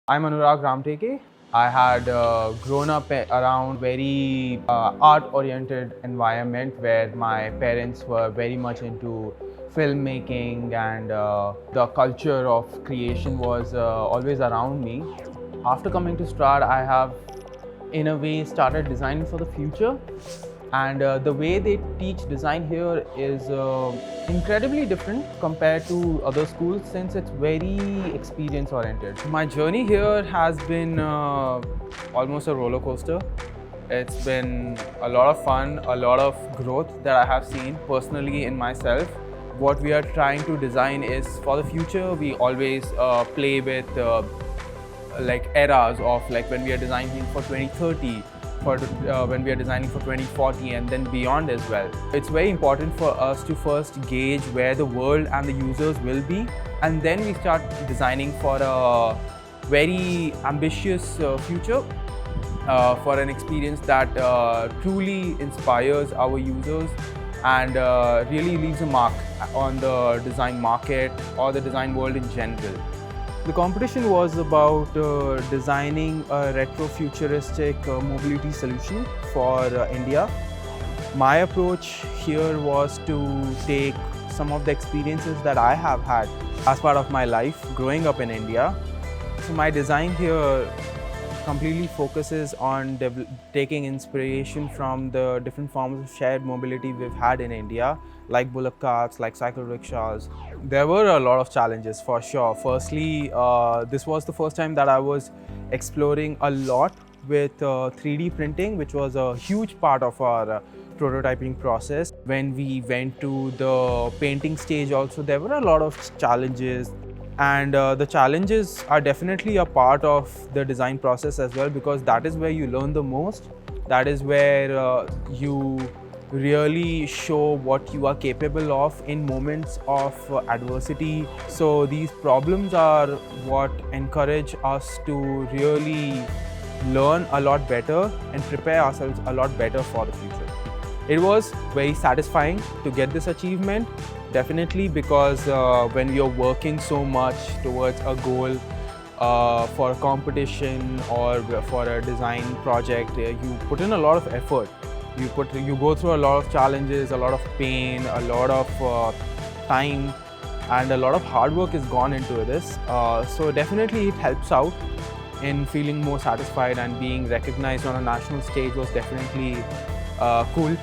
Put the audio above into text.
I'm Anurag Ramteke. I had grown up around very art-oriented environment where my parents were very much into filmmaking and the culture of creation was always around me. After coming to Strate, I have in a way started designing for the future, and the way they teach design here is incredibly different compared to other schools since it's very experience oriented. My journey here has been almost a roller coaster. It's been a lot of fun, a lot of growth that I have seen personally in myself. What we are trying to design is for the future. We always play with like eras of like when we are designing for 2030, for when we are designing for 2040 and then beyond as well. It's very important for us to first gauge where the world and the users will be, and then we start designing for a very ambitious future, for an experience that truly inspires our users and really leaves a mark on the design market or the design world in general. The competition was about designing a retro-futuristic mobility solution for India. My approach here was to take some of the experiences that I have had as part of my life growing up in India. So my design here completely focuses on taking inspiration from the different forms of shared mobility we've had in India, like bullock carts, like cycle rickshaws. There were a lot of challenges for sure. Firstly, this was the first time that I was exploring a lot with 3D printing, which was a huge part of our prototyping process. When we went to the painting stage also, there were a lot of challenges. And the challenges are definitely a part of the design process as well, because that is where you learn the most. That is where you really show what you are capable of in moments of adversity. So these problems are what encourage us to really learn a lot better and prepare ourselves a lot better for the future. It was very satisfying to get this achievement, definitely, because when you're working so much towards a goal for a competition or for a design project, you put in a lot of effort. You go through a lot of challenges, a lot of pain, a lot of time, and a lot of hard work is gone into this. So definitely it helps out in feeling more satisfied, and being recognized on a national stage was definitely cool.